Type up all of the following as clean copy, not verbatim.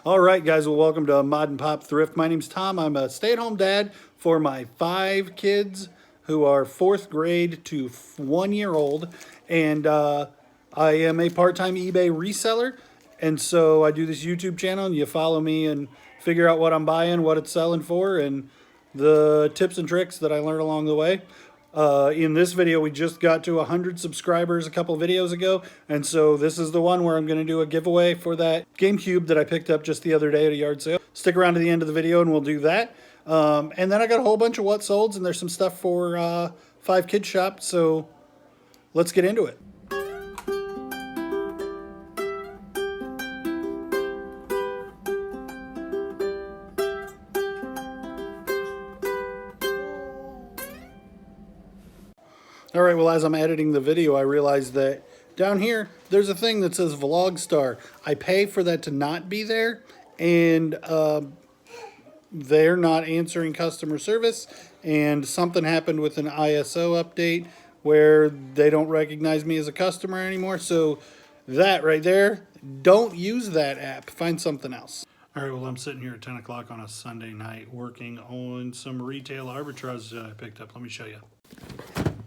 All right, guys, well, welcome to Mod and Pop Thrift. My name's Tom. I'm a stay-at-home dad for my 5 kids who are 4th grade to 1 year old. And I am a part-time eBay reseller. And so I do this YouTube channel, and you follow me and figure out what I'm buying, what it's selling for, and the tips and tricks that I learned along the way. In this video, we just got to 100 subscribers a couple videos ago, and so this is the one where I'm going to do a giveaway for that GameCube that I picked up just the other day at a yard sale. Stick around to the end of the video and we'll do that. And then I got a whole bunch of what solds, and there's some stuff for 5 Kids Shop, so let's get into it. All right, well, as I'm editing the video, I realized that down here, there's a thing that says Vlog Star. I pay for that to not be there, and they're not answering customer service, and something happened with an ISO update where they don't recognize me as a customer anymore. So that right there, don't use that app. Find something else. All right, well, I'm sitting here at 10 o'clock on a Sunday night working on some retail arbitrage that I picked up. Let me show you.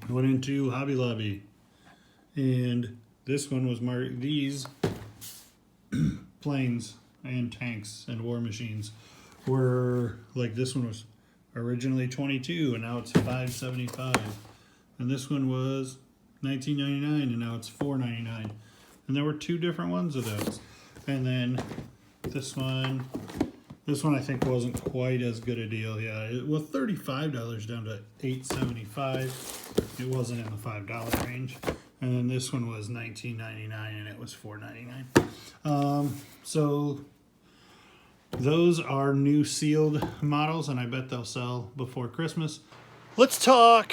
I went into Hobby Lobby, and this one was these planes and tanks and war machines were like, this one was originally $22 and now it's $5.75, and this one was $19.99 and now it's $4.99, and there were 2 different ones of those. And then this one I think wasn't quite as good a deal. Yeah, it was $35 down to $8.75. It wasn't in the $5 range. And then this one was $19.99 and it was $4.99. So those are new sealed models, and I bet they'll sell before Christmas. Let's talk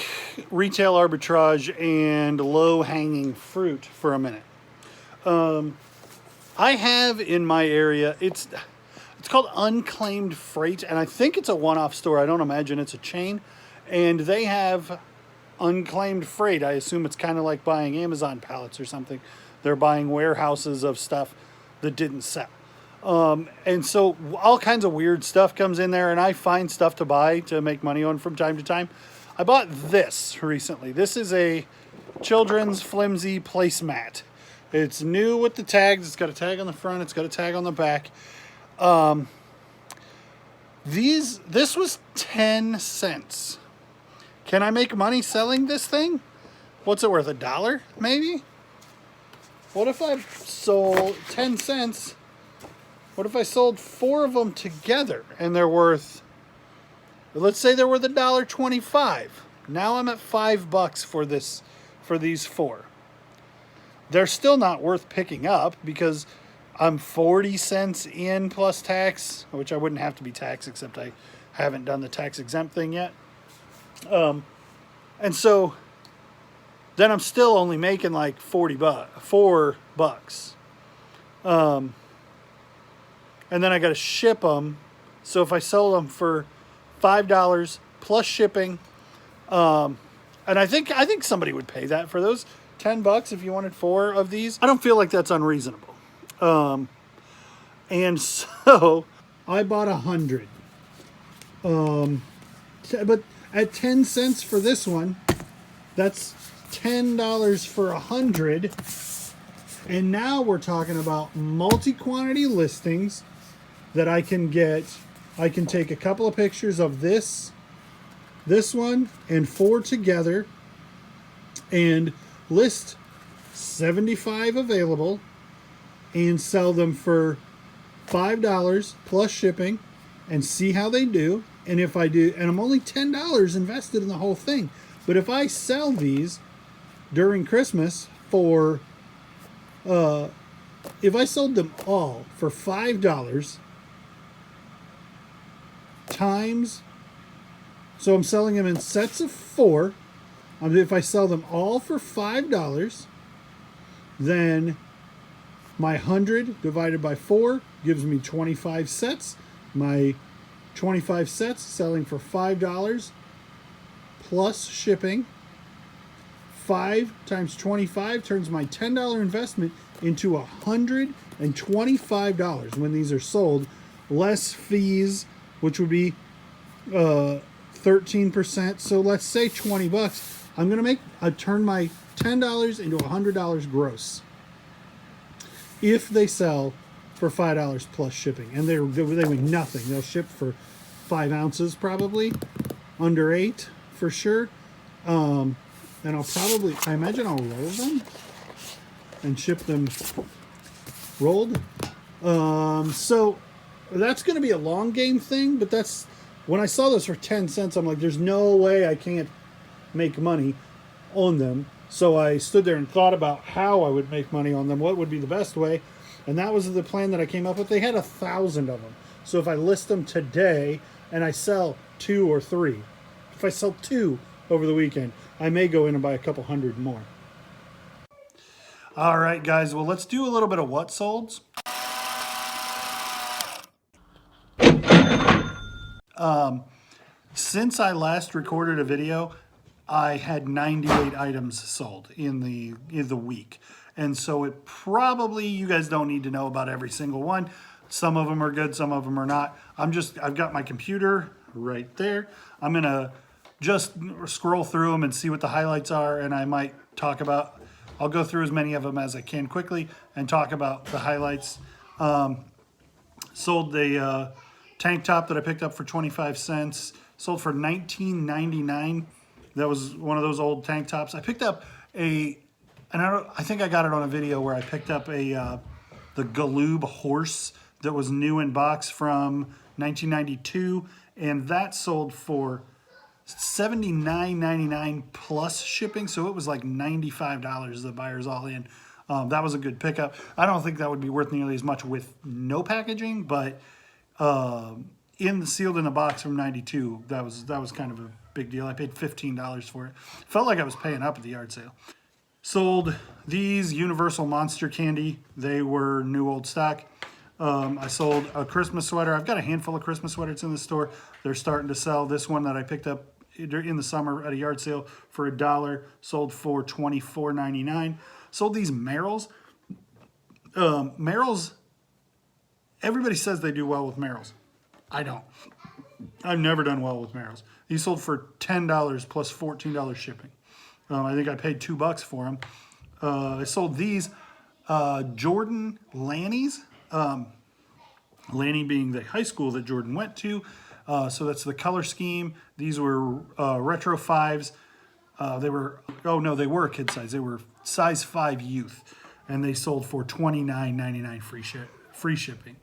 retail arbitrage and low-hanging fruit for a minute. I have in my area, it's called Unclaimed Freight, and I think it's a one-off store. I don't imagine it's a chain. And they have unclaimed freight. I assume it's kind of like buying Amazon pallets or something. They're buying warehouses of stuff that didn't sell. And so all kinds of weird stuff comes in there, and I find stuff to buy to make money on from time to time. I bought this recently. This is a children's flimsy placemat. It's new with the tags. It's got a tag on the front. It's got a tag on the back. This was 10 cents. Can I make money selling this thing? What's it worth? $1 maybe? What if I sold 10 cents? What if I sold 4 of them together and they're worth, let's say they're worth $1.25. Now I'm at $5 for these 4. They're still not worth picking up because I'm 40 cents in plus tax, which I wouldn't have to be taxed, except I haven't done the tax exempt thing yet. And so then I'm still only making like $4. And then I got to ship them. So if I sell them for $5 plus shipping, and I think somebody would pay that for those $10 if you wanted 4 of these. I don't feel like that's unreasonable. And so I bought 100. But at 10 cents for this one, that's $10 for 100. And now we're talking about multi-quantity listings that I can get. I can take a couple of pictures of this one, and 4 together, and list 75 available and sell them for $5 plus shipping and see how they do. And if I do, and I'm only $10 invested in the whole thing, but if I sell these during Christmas for if I sold them all for $5 times, so I'm selling them in sets of 4. If I sell them all for $5, then my 100 divided by 4 gives me 25 sets. My 25 sets selling for $5 plus shipping. 5 times 25 turns my $10 investment into and $25 when these are sold, less fees, which would be 13%. So let's say 20 bucks. I'm gonna turn my $10 into $100 gross if they sell for $5 plus shipping, and they weigh nothing. They'll ship for 5 ounces probably, under 8 for sure. And I imagine I'll roll them and ship them rolled. So that's going to be a long game thing, but that's when I saw this for 10 cents, I'm like, there's no way I can't make money on them. So I stood there and thought about how I would make money on them, what would be the best way, and that was the plan that I came up with. They had 1,000 of them. So if I list them today and I sell 2 or 3, if I sell 2 over the weekend, I may go in and buy a couple hundred more. All right, guys. Well, let's do a little bit of what solds. Since I last recorded a video, I had 98 items sold in the week. And so it probably, you guys don't need to know about every single one. Some of them are good, some of them are not. I've got my computer right there. I'm gonna just scroll through them and see what the highlights are, and I might talk about, I'll go through as many of them as I can quickly and talk about the highlights. Sold the tank top that I picked up for 25 cents. Sold for $19.99. That was one of those old tank tops. I picked up I think I got it on a video where I picked up the Galoob horse that was new in box from 1992, and that sold for $79.99 plus shipping, so it was like $95 the buyer's all in. That was a good pickup. I don't think that would be worth nearly as much with no packaging, but sealed in a box from 92, that was kind of a big deal. I paid $15 for it. Felt like I was paying up at the yard sale. Sold these Universal Monster Candy. They were new old stock. I sold a Christmas sweater. I've got a handful of Christmas sweaters in the store. They're starting to sell. This one that I picked up in the summer at a yard sale for $1, sold for $24.99. Sold these Merrells. Merrells, everybody says they do well with Merrells. I don't. I've never done well with Merrells. These sold for $10 plus $14 shipping. I think I paid $2 for them. I sold these Jordan Lannies. Lanny being the high school that Jordan went to. So that's the color scheme. These were retro 5s. They were kid size. They were size 5 youth. And they sold for $29.99 free shipping.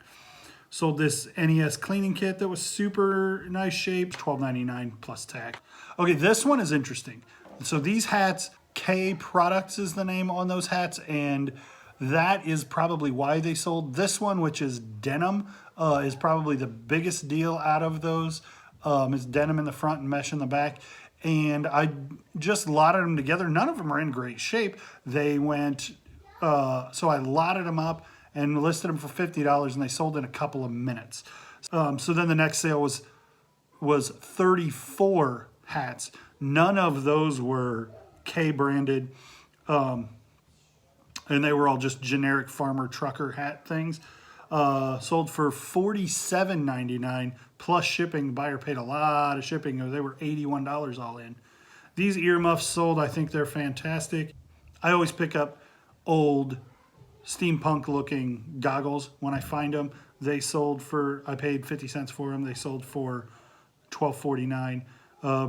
Sold this NES cleaning kit that was super nice shape, $12.99 plus tag. Okay, this one is interesting. So these hats, K Products is the name on those hats, and that is probably why they sold. This one, which is denim, is probably the biggest deal out of those. It's denim in the front and mesh in the back. And I just lotted them together. None of them are in great shape. They went, so I lotted them up and listed them for $50, and they sold in a couple of minutes. So then the next sale was 34 hats. None of those were K branded, and they were all just generic farmer trucker hat things. Sold for $47.99 plus shipping. The buyer paid a lot of shipping. They were $81 all in. These earmuffs sold. I think they're fantastic. I always pick up old steampunk looking goggles when I find them. They sold for, I paid 50 cents for them. They sold for $12.49.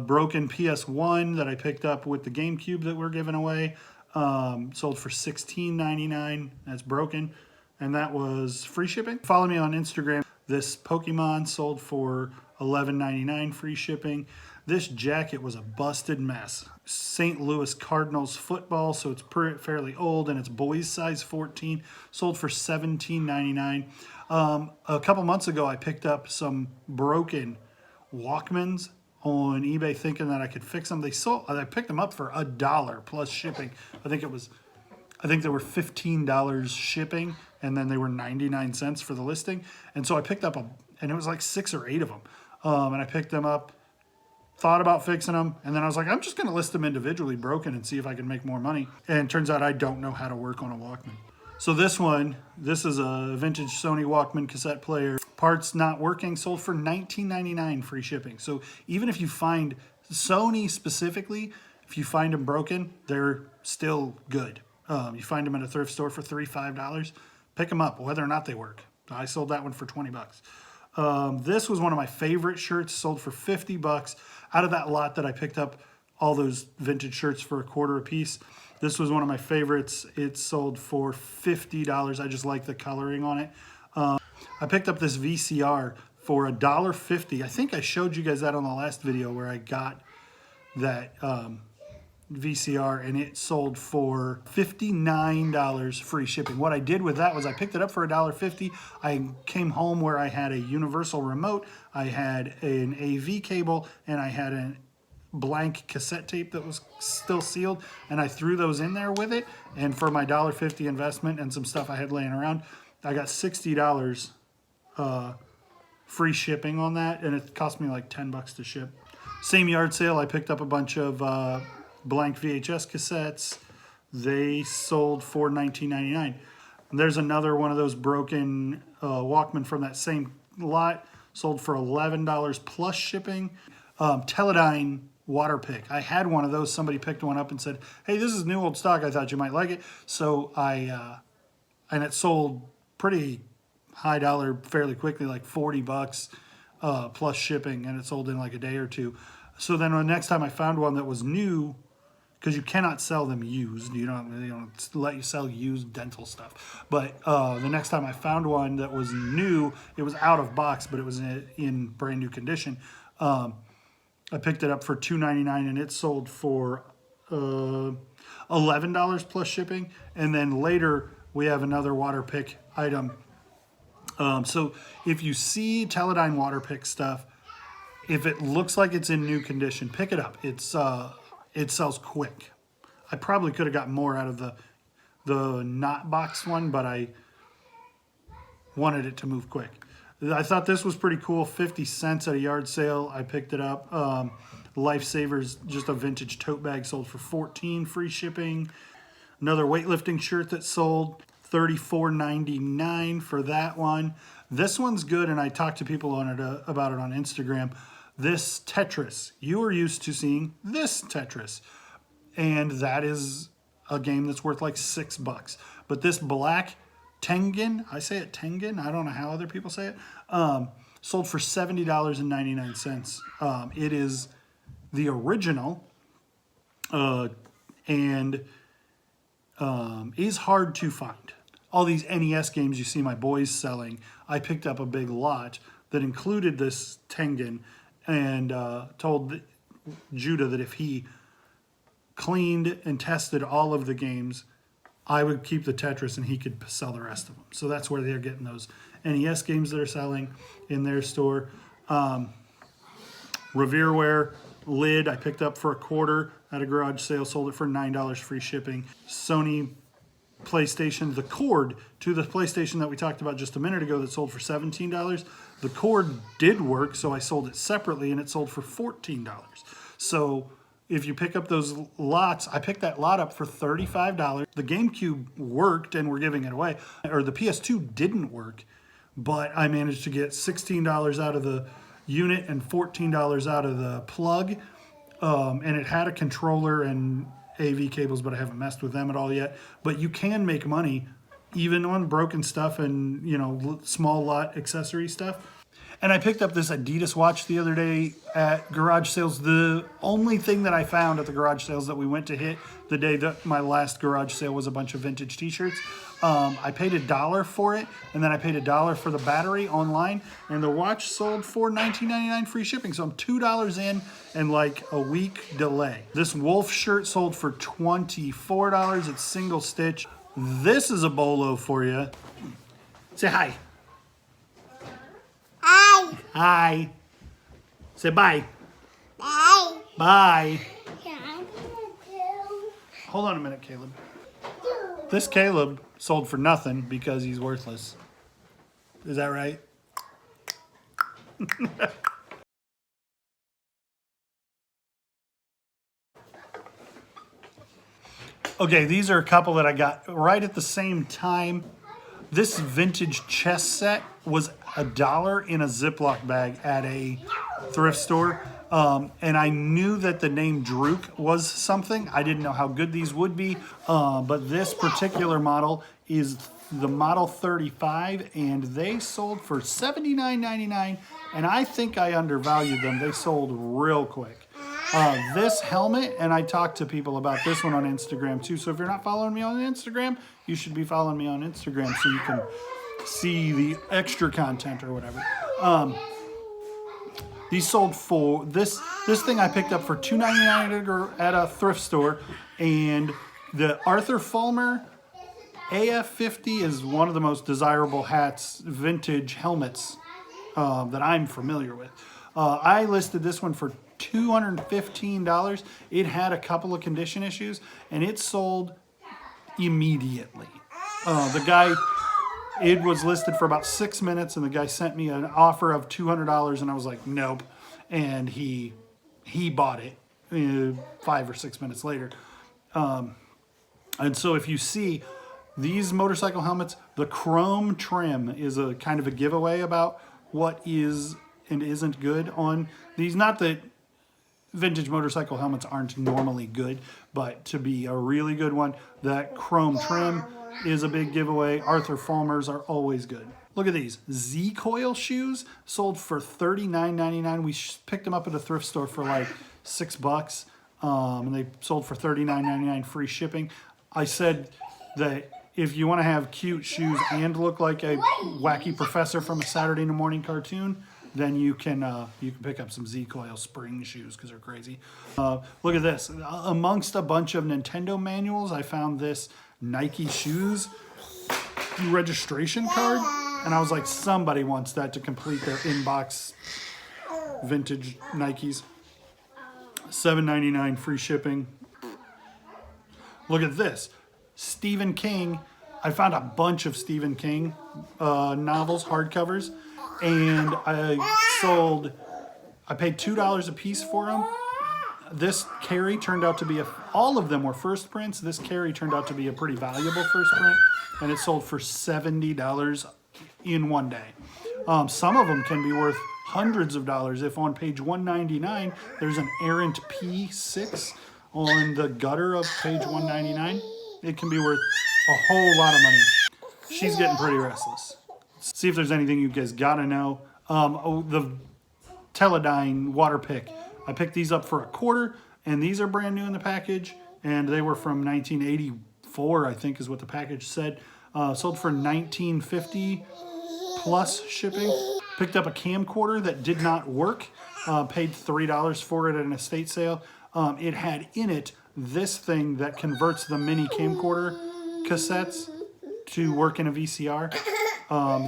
Broken PS1 that I picked up with the GameCube that we're giving away, sold for $16.99. That's broken, and that was free shipping. Follow me on Instagram. This Pokemon sold for $11.99 free shipping. This jacket was a busted mess. St. Louis Cardinals football, so it's fairly old, and it's boys size 14. Sold for $17.99. A couple months ago, I picked up some broken Walkmans on eBay, thinking that I could fix them. I picked them up for $1 plus shipping. I think they were $15 shipping, and then they were 99 cents for the listing. And so I picked up and it was like 6 or 8 of them. And I picked them up, thought about fixing them, and then I was like, I'm just going to list them individually broken and see if I can make more money. And it turns out I don't know how to work on a Walkman. So this is a vintage Sony Walkman cassette player. Parts not working, sold for $19.99 free shipping. So even if you find Sony specifically, if you find them broken, they're still good. You find them at a thrift store for $3-5, pick them up, whether or not they work. I sold that one for 20 bucks. This was one of my favorite shirts, sold for 50 bucks. Out of that lot that I picked up all those vintage shirts for $1 a piece, this was one of my favorites. It sold for $50. I just like the coloring on it. I picked up this VCR for $1.50. I think I showed you guys that on the last video where I got that VCR, and it sold for $59 free shipping. What I did with that was I picked it up for $1.50. I came home where I had a universal remote, I had an AV cable, and I had a blank cassette tape that was still sealed, and I threw those in there with it. And for my $1.50 investment and some stuff I had laying around, I got $60 free shipping on that, and it cost me like 10 bucks to ship. Same yard sale, I picked up a bunch of blank VHS cassettes. They sold for $19.99. There's another one of those broken Walkman from that same lot, sold for $11 plus shipping. Teledyne water pick. I had one of those. Somebody picked one up and said, "Hey, this is new old stock. I thought you might like it." So and it sold pretty high dollar fairly quickly, like 40 bucks plus shipping, and it sold in like a day or two. So then the next time I found one that was new, because you cannot sell them used. They don't let you sell used dental stuff. But the next time I found one that was new, it was out of box, but it was in brand new condition. I picked it up for $2.99, and it sold for $11 plus shipping. And then later we have another water pick item. So if you see Teledyne water pick stuff, if it looks like it's in new condition, pick it up. It sells quick. I probably could have gotten more out of the not boxed one, but I wanted it to move quick. I thought this was pretty cool. 50 cents at a yard sale. I picked it up. Lifesavers, just a vintage tote bag, sold for $14 free shipping. Another weightlifting shirt that sold $34.99 for that one. This one's good, and I talked to people on it about it on Instagram. This Tetris, you are used to seeing this Tetris, and that is a game that's worth like $6. But this black Tengen, I say it Tengen, I don't know how other people say it, sold for $70.99. It is the original, and is hard to find. All these NES games you see my boys selling, I picked up a big lot that included this Tengen, and told Judah that if he cleaned and tested all of the games, I would keep the Tetris and he could sell the rest of them. So that's where they're getting those NES games that are selling in their store. Revereware lid I picked up for $1 at a garage sale, sold it for $9 free shipping. Sony PlayStation, the cord to the PlayStation that we talked about just a minute ago that sold for $17. The cord did work, so I sold it separately, and it sold for $14. So if you pick up those lots, I picked that lot up for $35. The GameCube worked, and we're giving it away. Or the PS2 didn't work, but I managed to get $16 out of the unit and $14 out of the plug. And it had a controller and AV cables, but I haven't messed with them at all yet. But you can make money even on broken stuff and, small lot accessory stuff. And I picked up this Adidas watch the other day at garage sales. The only thing that I found at the garage sales that we went to hit the day that my last garage sale was a bunch of vintage t-shirts. I paid $1 for it, and then I paid $1 for the battery online, and the watch sold for $19.99 free shipping. So I'm $2 in and like a week delay. This Wolf shirt sold for $24. It's single stitch. This is a bolo for you. Say hi. Hi. Hi. Say bye. Bye. Bye. Yeah. Hold on a minute, Caleb. This Caleb sold for nothing because he's worthless. Is that right? Okay, these are a couple that I got right at the same time. This vintage chess set was $1 in a Ziploc bag at a thrift store. And I knew that the name Druk was something. I didn't know how good these would be. But this particular model is the Model 35, and they sold for $79.99. And I think I undervalued them. They sold real quick. This helmet, and I talked to people about this one on Instagram too. So if you're not following me on Instagram, you should be following me on Instagram so you can see the extra content or whatever. These sold for this thing I picked up for $2.99 at a thrift store, and the Arthur Fulmer AF50 is one of the most desirable hats, vintage helmets that I'm familiar with. I listed this one for $215. It had a couple of condition issues, and it sold immediately. The guy, it was listed for about 6 minutes, and the guy sent me an offer of $200, and I was like, nope. And he bought it 5 or 6 minutes later. And so if you see these motorcycle helmets, the chrome trim is a kind of a giveaway about what is and isn't good on these. Not that vintage motorcycle helmets aren't normally good, but to be a really good one, that chrome trim is a big giveaway. Arthur Fulmers are always good. Look at these Z-Coil shoes, sold for $39.99. We picked them up at a thrift store for like $6, and they sold for $39.99 free shipping. I said that if you want to have cute shoes and look like a wacky professor from a Saturday morning cartoon, then you can pick up some Z-Coil spring shoes because they're crazy. Look at this. Amongst a bunch of Nintendo manuals, I found this Nike shoes registration card, and I was like, somebody wants that to complete their inbox vintage Nikes. $7.99 free shipping. Look at this. Stephen King. I found a bunch of Stephen King novels, hardcovers, and I paid $2 a piece for them. This carry turned out to be all of them were first prints. This carry turned out to be a pretty valuable first print, and it sold for $70 in one day. Some of them can be worth hundreds of dollars. If on page 199, there's an errant P6 on the gutter of page 199, it can be worth a whole lot of money. She's getting pretty restless. Let's see if there's anything you guys gotta know. The Teledyne water pick. I picked these up for $0.25, and these are brand new in the package, and they were from 1984, I think is what the package said. Sold for $19.50 plus shipping. Picked up a camcorder that did not work. Paid $3 for it at an estate sale. It had in it this thing that converts the mini camcorder cassettes to work in a VCR.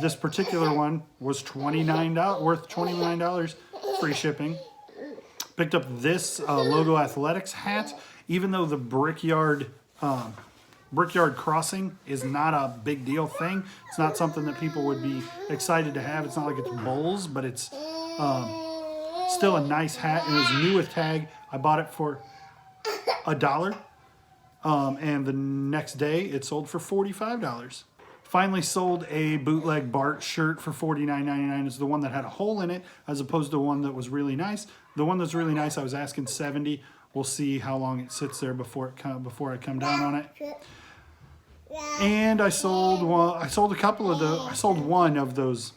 This particular one was worth $29, free shipping. Picked up this Logo Athletics hat, even though the Brickyard Crossing is not a big deal thing. It's not something that people would be excited to have. It's not like it's Bulls, but it's still a nice hat. It was new with tag. I bought it for $1, and the next day it sold for $45. Finally sold a bootleg Bart shirt for $49.99. It's the one that had a hole in it, as opposed to one that was really nice. The one that's really nice, I was asking $70. We'll see how long it sits there before I come down on it. And I sold one. I sold one of those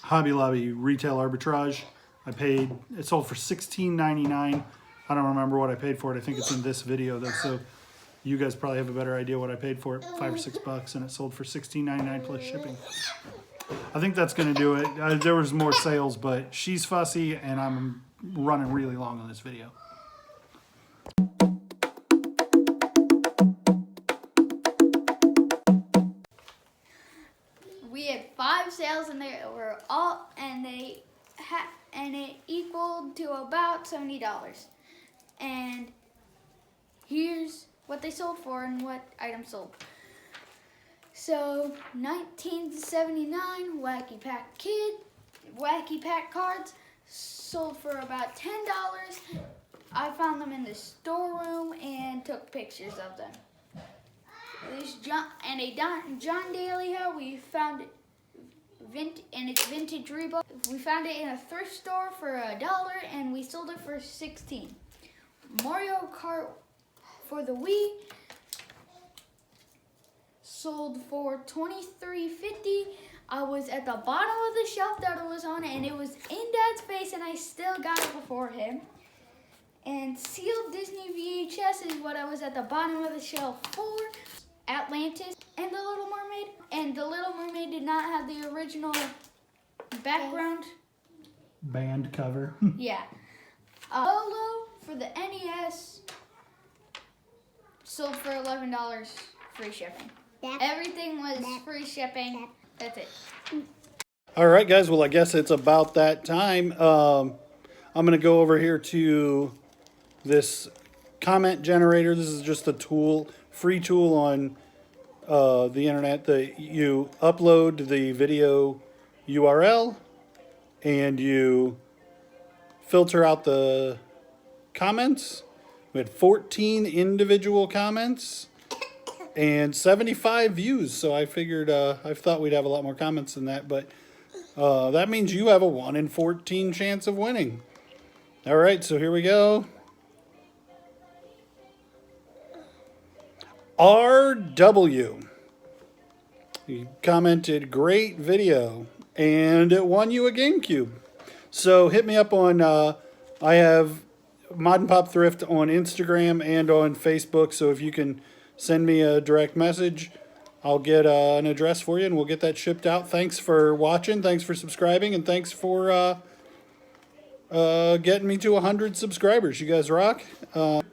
Hobby Lobby retail arbitrage. It sold for $16.99. I don't remember what I paid for it. I think it's in this video though, so you guys probably have a better idea what I paid for it. $5 or $6, and it sold for $16.99 plus shipping. I think that's gonna do it. There was more sales, but she's fussy, and I'm running really long on this video. We had 5 sales, and they were all, and it equaled to about $70. And here's what they sold for and what items sold. So 1979 Wacky Pack cards sold for about $10. I found them in the storeroom and took pictures of them. This John Daly hat, we found it and it's vintage Reebok. We found it in a thrift store for $1 and we sold it for $16. Mario Kart for the Wii sold for $23.50. I was at the bottom of the shelf that it was on, and it was in Dad's face, and I still got it before him. And sealed Disney VHS is what I was at the bottom of the shelf for. Atlantis and The Little Mermaid. And The Little Mermaid did not have the original background. Band cover. Yeah. Lolo for the NES sold for $11, free shipping. Everything was free shipping. That's it. All right, guys. Well, I guess it's about that time. I'm going to go over here to this comment generator. This is just a tool, free tool on the internet that you upload the video URL and you filter out the comments. We had 14 individual comments and 75 views. So I figured, I thought we'd have a lot more comments than that, but that means you have a 1 in 14 chance of winning. All right, so here we go. RW. He commented, great video, and it won you a GameCube. So hit me up on, I have Mod and Pop Thrift on Instagram and on Facebook, so if you can send me a direct message, I'll get an address for you and we'll get that shipped out. Thanks for watching, thanks for subscribing, and thanks for getting me to 100 subscribers. You guys rock.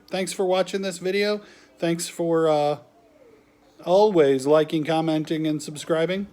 Thanks for watching this video. Thanks for always liking, commenting, and subscribing.